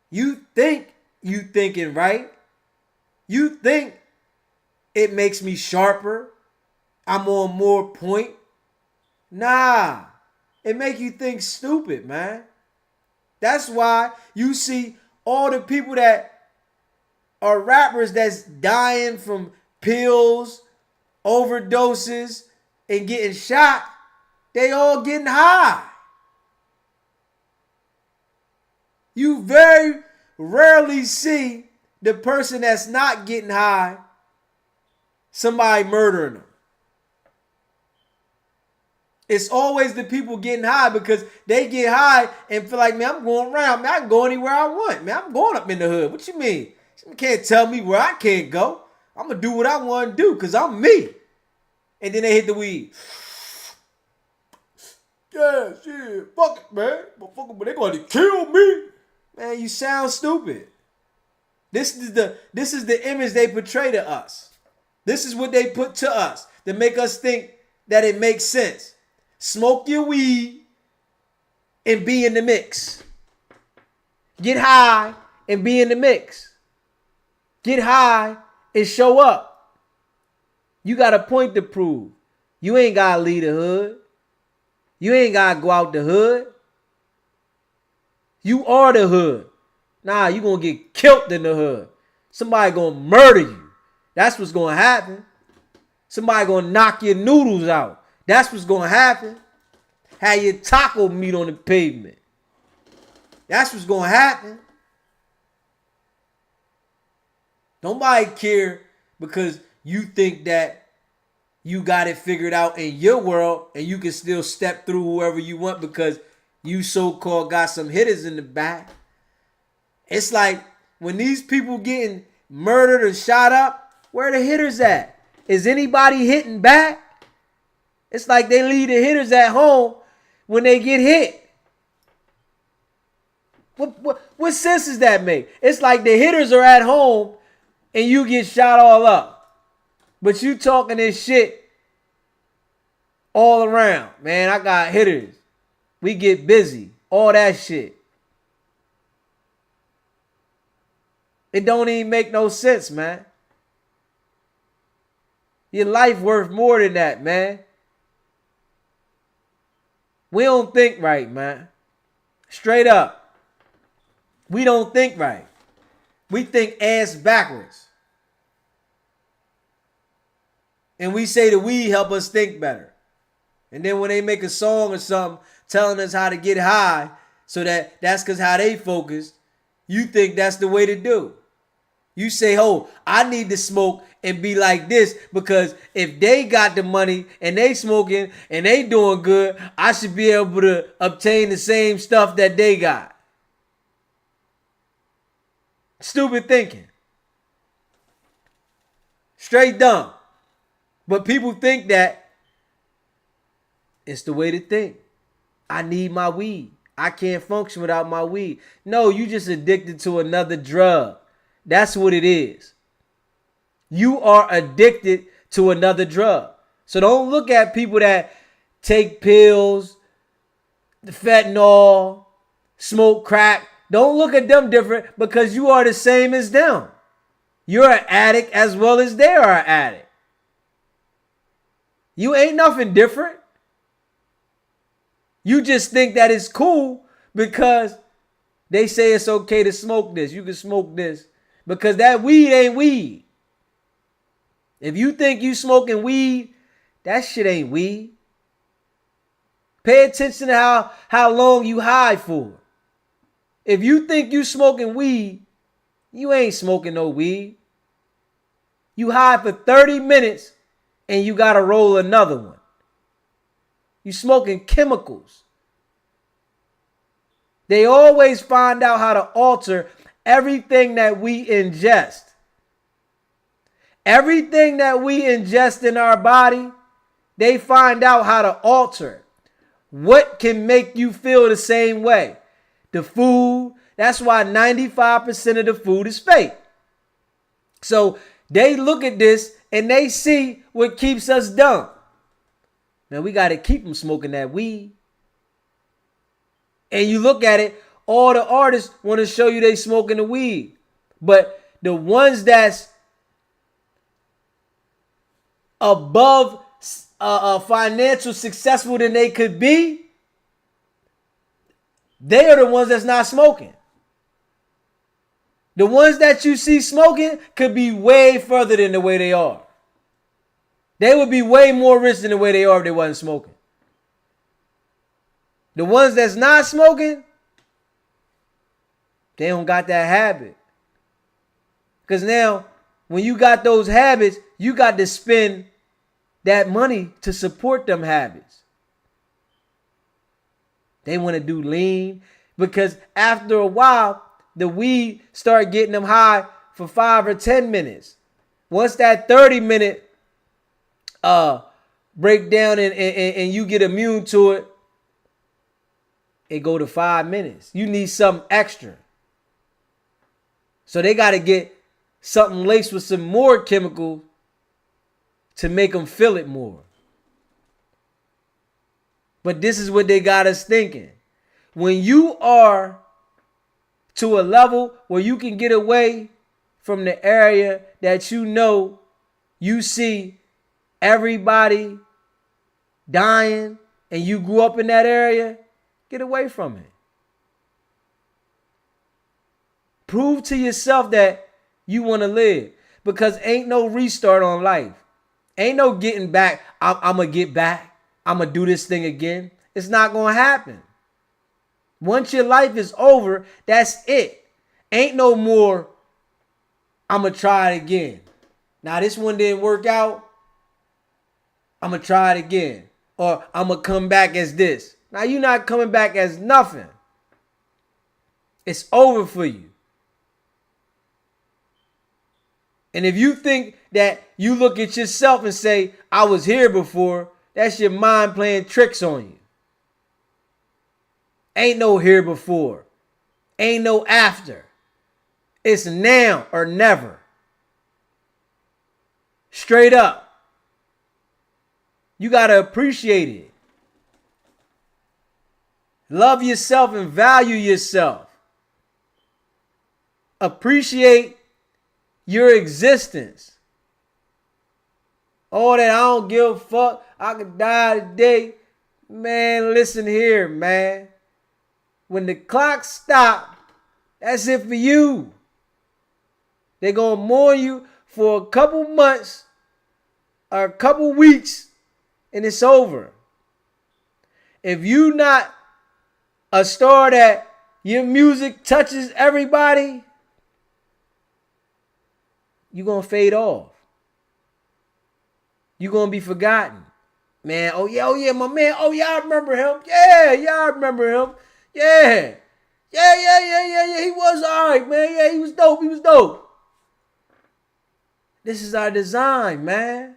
You think you thinking right. You think it makes me sharper. I'm on more point. Nah. It make you think stupid, man. That's why you see all the people that are rappers that's dying from pills, overdoses, and getting shot. They all getting high. You very rarely see the person that's not getting high, somebody murdering them. It's always the people getting high because they get high and feel like, man, I'm going around. Man, I can go anywhere I want. Man, I'm going up in the hood. What you mean? You can't tell me where I can't go. I'm going to do what I want to do because I'm me. And then they hit the weed. Yeah, shit, fuck it, man. But they gonna kill me. Man, you sound stupid. This is the image they portray to us. This is what they put to us to make us think that it makes sense. Smoke your weed and be in the mix. Get high and be in the mix. Get high and show up. You got a point to prove. You ain't got to leave the hood. You ain't got to go out the hood. You are the hood. Nah, you going to get killed in the hood. Somebody going to murder you. That's what's going to happen. Somebody going to knock your noodles out. That's what's going to happen. Have your taco meat on the pavement. That's what's going to happen. Nobody care because you think that you got it figured out in your world and you can still step through whoever you want because you so-called got some hitters in the back. It's like when these people getting murdered or shot up, where the hitters at? Is anybody hitting back? It's like they leave the hitters at home when they get hit. What sense does that make? It's like the hitters are at home and you get shot all up. But you talking this shit all around. Man, I got hitters. We get busy. All that shit. It don't even make no sense, man. Your life worth more than that, man. We don't think right, man. Straight up. We don't think right. We think ass backwards. And we say the weed help us think better. And then when they make a song or something telling us how to get high, so that's because how they focus, you think that's the way to do. You say, oh, I need to smoke and be like this because if they got the money and they smoking and they doing good, I should be able to obtain the same stuff that they got. Stupid thinking. Straight dumb. But people think that it's the way to think. I need my weed. I can't function without my weed. No, you just addicted to another drug. That's what it is. You are addicted to another drug. So don't look at people that take pills, the fentanyl, smoke crack. Don't look at them different because you are the same as them. You're an addict as well as they are an addict. You ain't nothing different. You just think that it's cool because they say it's okay to smoke this. You can smoke this. Because that weed ain't weed. If you think you smoking weed, that shit ain't weed. Pay attention to how long you high for. If you think you smoking weed, you ain't smoking no weed. You high for 30 minutes and you got to roll another one. You smoking chemicals. They always find out how to alter everything that we ingest. Everything that we ingest in our body, they find out how to alter. What can make you feel the same way? The food. That's why 95% of the food is fake. So they look at this and they see what keeps us dumb. Now we got to keep them smoking that weed. And you look at it, all the artists want to show you they smoking the weed. But the ones that's above financial successful than they could be, they are the ones that's not smoking. The ones that you see smoking could be way further than the way they are. They would be way more rich than the way they are if they wasn't smoking. The ones that's not smoking, they don't got that habit. Because now, when you got those habits, you got to spend that money to support them habits. They want to do lean because after a while, the weed start getting them high for 5 or 10 minutes. Once that 30-minute break down and you get immune to it, it go to 5 minutes. You need something extra. So they got to get something laced with some more chemical to make them feel it more. But this is what they got us thinking. When you are to a level where you can get away from the area that you know you see everybody dying and you grew up in that area, get away from it. Prove to yourself that you want to live, because ain't no restart on life. Ain't no getting back. I'm going to get back. I'm going to do this thing again. It's not going to happen. Once your life is over, that's it. Ain't no more, I'm going to try it again. Now, this one didn't work out. I'm going to try it again. Or I'm going to come back as this. Now, you're not coming back as nothing. It's over for you. And if you think that you look at yourself and say, I was here before, that's your mind playing tricks on you. Ain't no here before. Ain't no after. It's now or never. Straight up. You got to appreciate it. Love yourself and value yourself. Appreciate your existence. All that I don't give a fuck, I could die today. Man, listen here, man. When the clock stops, that's it for you. They're going to mourn you for a couple months or a couple weeks, and it's over. If you not a star that your music touches everybody, you're going to fade off. You're going to be forgotten. Man, oh yeah, my man. Oh yeah, I remember him. Yeah, I remember him. Yeah. He was all right, man. Yeah, he was dope. This is our design, man.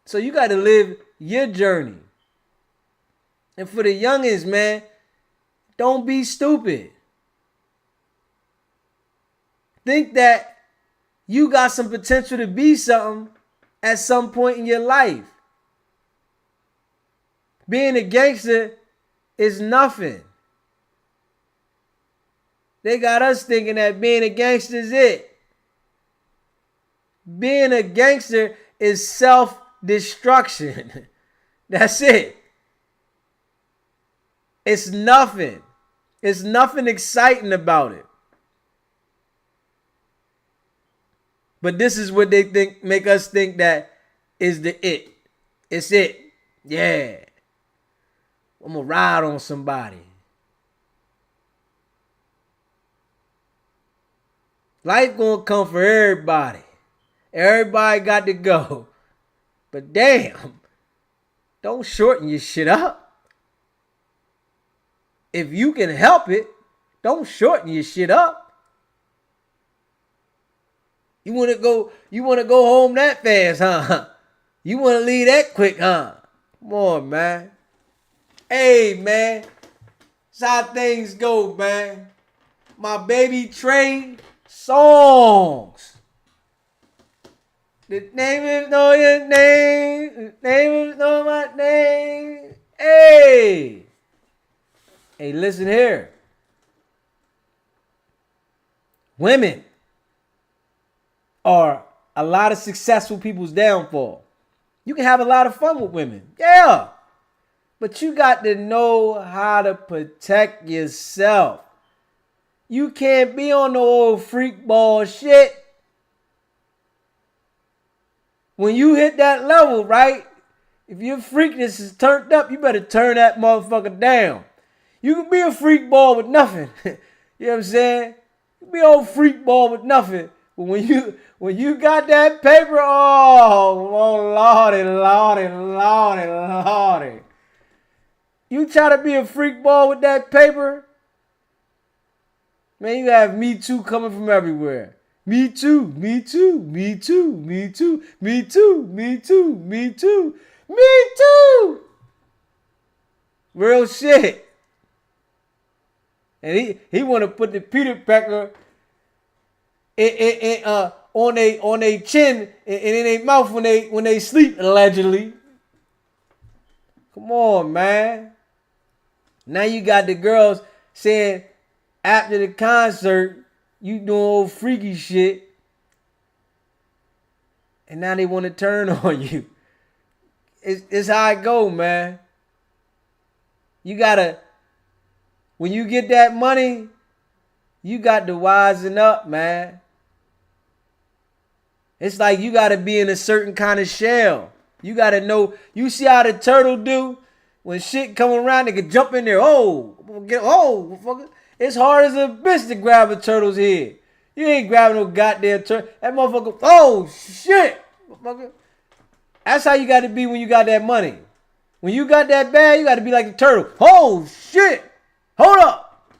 So you got to live your journey. And for the youngins, man, don't be stupid. Think that you got some potential to be something at some point in your life. Being a gangster is nothing. They got us thinking that being a gangster is it. Being a gangster is self-destruction. That's it. It's nothing. It's nothing exciting about it. But this is what they think, make us think that is the it. It's it. Yeah. I'm going to ride on somebody. Life going to come for everybody. Everybody got to go. But damn, don't shorten your shit up. If you can help it, don't shorten your shit up. You want to go home that fast, huh? You want to leave that quick, huh? Come on, man. Hey, man. That's how things go, man. My baby Trey, Songz. The name is know your name. The name is know my name. Hey. Hey, listen here. Women are a lot of successful people's downfall. You can have a lot of fun with women. Yeah. But you got to know how to protect yourself. You can't be on no old freak ball shit. When you hit that level, right? If your freakness is turned up, you better turn that motherfucker down. You can be a freak ball with nothing. You know what I'm saying? You can be old freak ball with nothing. But when you got that paper, oh lordy. You try to be a freak ball with that paper, man, you have Me Too coming from everywhere. Me too, me too, me too, me too, me too, me too, me too, me too. Real shit. And he want to put the Peter Pecker on they chin and in their mouth when they sleep, allegedly. Come on, man. Now you got the girls saying after the concert you doing old freaky shit, and now they want to turn on you. It's how it go, man. You gotta, when you get that money, you got to wisen up, man. It's like you got to be in a certain kind of shell. You got to know. You see how the turtle do? When shit come around, they can jump in there. It's hard as a bitch to grab a turtle's head. You ain't grabbing no goddamn turtle. That motherfucker, oh, shit. Motherfucker. That's how you got to be when you got that money. When you got that bag, you got to be like the turtle. Oh, shit. Hold up.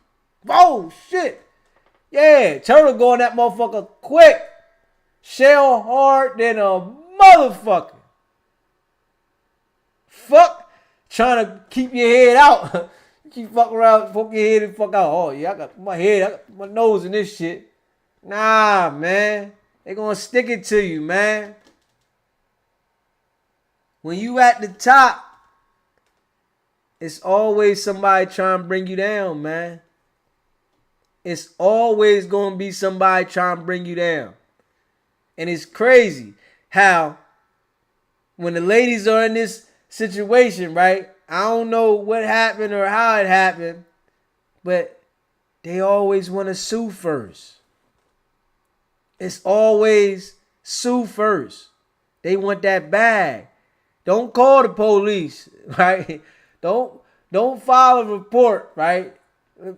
Oh, shit. Yeah, turtle going that motherfucker quick. Shell hard than a motherfucker. Fuck. Trying to keep your head out. You keep fucking around, poke your head and fuck out. Oh, yeah, I got my head, I got my nose in this shit. Nah, man. They gonna stick it to you, man. When you at the top, it's always somebody trying to bring you down, man. It's always going to be somebody trying to bring you down. And it's crazy how when the ladies are in this situation, right? I don't know what happened or how it happened, but they always want to sue first. It's always sue first. They want that bag. Don't call the police, right? Don't file a report, right?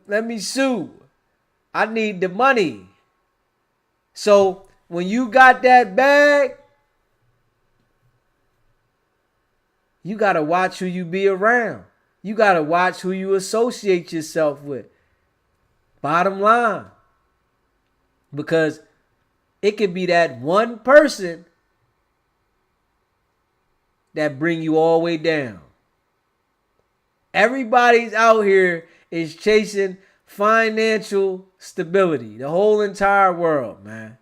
Let me sue. I need the money. So when you got that bag, you got to watch who you be around. You got to watch who you associate yourself with. Bottom line. Because it could be that one person that bring you all the way down. Everybody's out here is chasing financial stability. The whole entire world, man.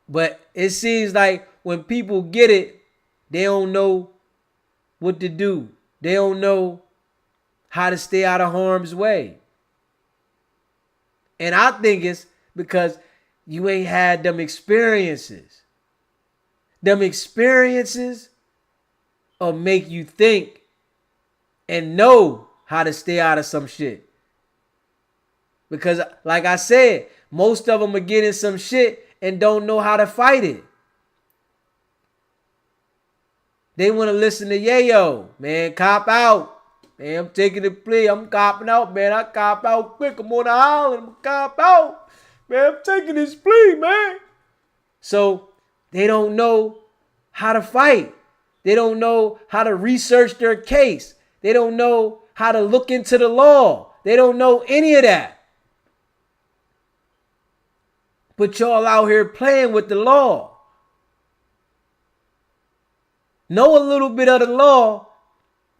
But it seems like when people get it, they don't know what to do. They don't know how to stay out of harm's way. And I think it's because you ain't had them experiences. Them experiences will make you think and know how to stay out of some shit. Because like I said, most of them are getting some shit and don't know how to fight it. They want to listen to Yayo. Man, cop out. Man, I'm taking the plea. I'm copping out, man. I cop out quick. I'm on the island. I'm cop out. Man, I'm taking this plea, man. So they don't know how to fight. They don't know how to research their case. They don't know how to look into the law. They don't know any of that. But y'all out here playing with the law. Know a little bit of the law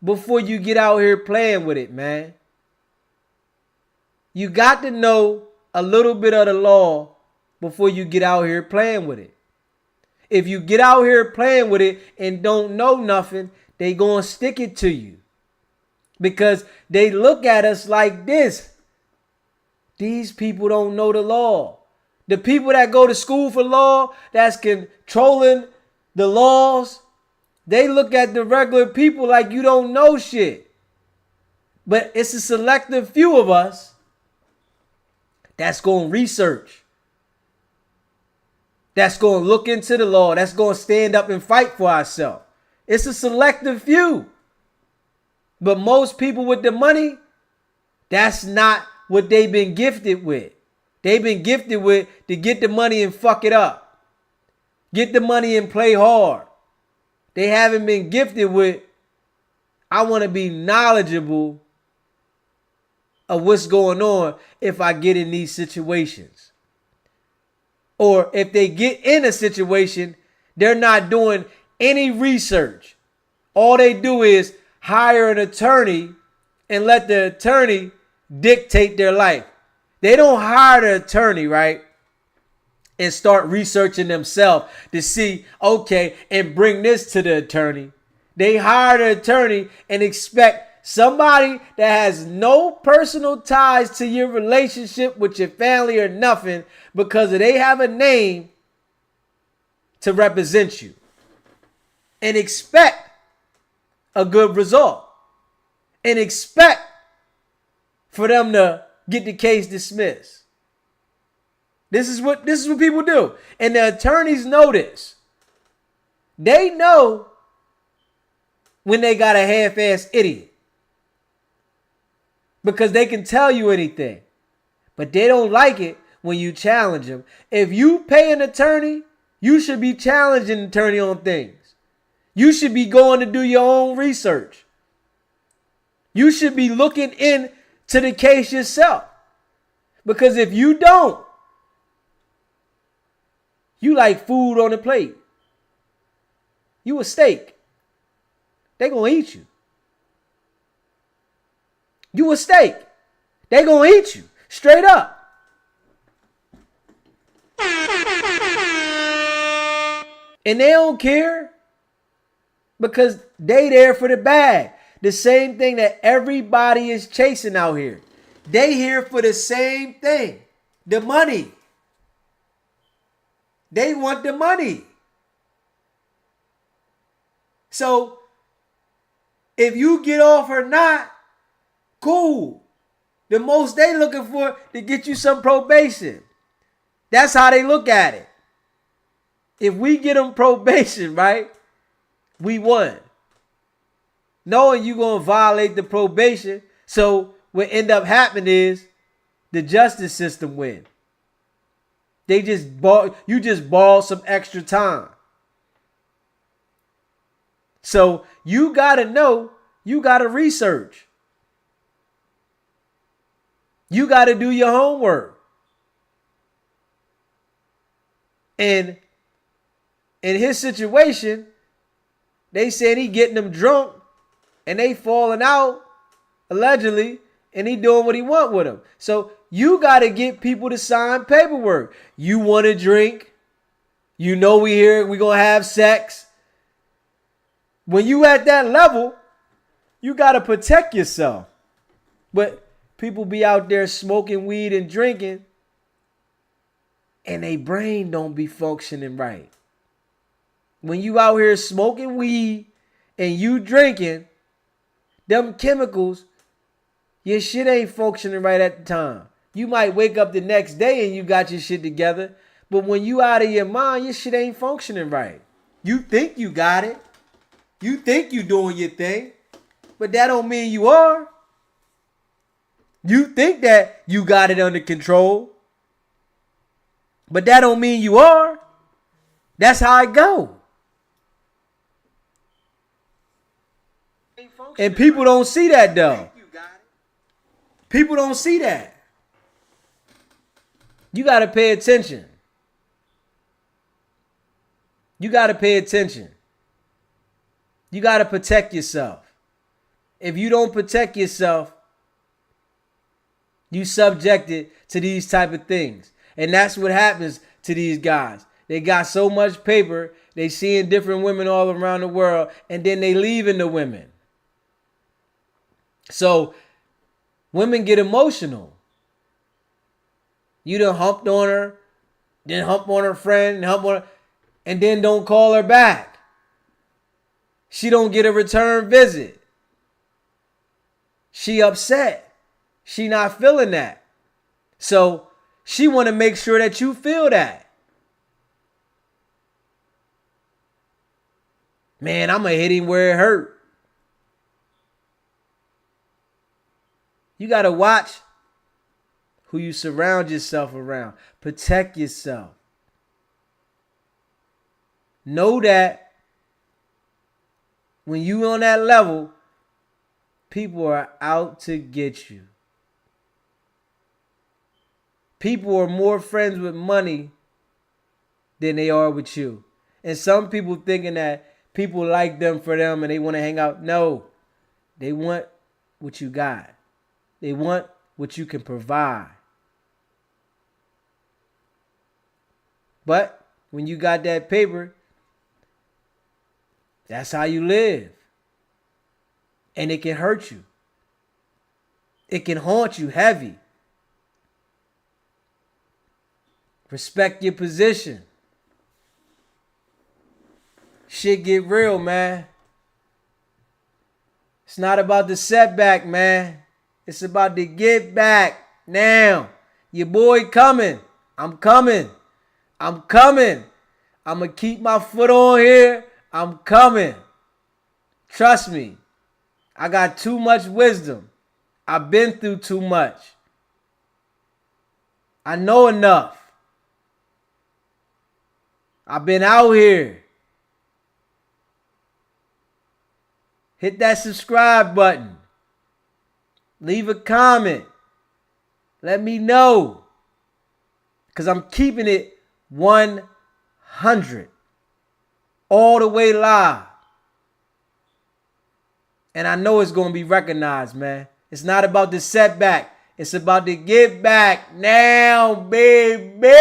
before you get out here playing with it, man. You got to know a little bit of the law before you get out here playing with it. If you get out here playing with it and don't know nothing, they gonna stick it to you. Because they look at us like this. These people don't know the law. The people that go to school for law, that's controlling the laws, they look at the regular people like you don't know shit. But it's a selective few of us that's going to research. That's going to look into the law. That's going to stand up and fight for ourselves. It's a selective few. But most people with the money, that's not what they've been gifted with. They've been gifted with to get the money and fuck it up. Get the money and play hard. They haven't been gifted with, I want to be knowledgeable of what's going on if I get in these situations. Or if they get in a situation, they're not doing any research. All they do is hire an attorney and let the attorney dictate their life. They don't hire the attorney, right? And start researching themselves to see, okay, and bring this to the attorney. They hire the attorney and expect somebody that has no personal ties to your relationship with your family or nothing, because they have a name, to represent you and expect a good result and expect for them to get the case dismissed. This is what people do. And the attorneys know this. They know when they got a half-ass idiot, because they can tell you anything, but they don't like it when you challenge them. If you pay an attorney, you should be challenging an attorney on things. You should be going to do your own research. You should be looking into the case yourself. Because if you don't, you like food on the plate. You a steak. They gonna eat you. You a steak. They gonna eat you. Straight up. And they don't care, because they there for the bag. The same thing that everybody is chasing out here. They here for the same thing. The money. They want the money. So if you get off or not, cool. The most they looking for to get you some probation. That's how they look at it. If we get them probation, right, we won. Knowing you going to violate the probation, so what end up happening is the justice system win. You just borrow some extra time. So you got to know, you got to research. You got to do your homework. And in his situation, they said he getting them drunk and they falling out, allegedly, and he doing what he want with them. So you got to get people to sign paperwork. You want to drink. You know we going to have sex. When you at that level, you got to protect yourself. But people be out there smoking weed and drinking, and their brain don't be functioning right. When you out here smoking weed and you drinking, them chemicals, your shit ain't functioning right at the time. You might wake up the next day and you got your shit together, but when you out of your mind, your shit ain't functioning right. You think you got it. You think you doing your thing, but that don't mean you are. You think that you got it under control, but that don't mean you are. That's how it go. And people don't see that though. People don't see that. You got to pay attention. You got to pay attention. You got to protect yourself. If you don't protect yourself, you subjected to these type of things. And that's what happens to these guys. They got so much paper, they seeing different women all around the world, and then they leaving the women. So women get emotional. You done humped on her, then hump on her friend, and hump on her, and then don't call her back. She don't get a return visit. She upset. She not feeling that. So she want to make sure that you feel that. Man, I'm going to hit him where it hurt. You got to watch who you surround yourself around. Protect yourself. Know that when you on that level, people are out to get you. People are more friends with money than they are with you. And some people thinking that people like them for them and they want to hang out. No, they want what you got. They want what you can provide. But when you got that paper, that's how you live. And it can hurt you. It can haunt you heavy. Respect your position. Shit get real, man. It's not about the setback, man. It's about the get back now. Your boy coming. I'm coming. I'm coming. I'm going to keep my foot on here. I'm coming. Trust me. I got too much wisdom. I've been through too much. I know enough. I've been out here. Hit that subscribe button. Leave a comment. Let me know. Because I'm keeping it 100. All the way live. And I know it's going to be recognized, man. It's not about the setback. It's about the get back now, baby.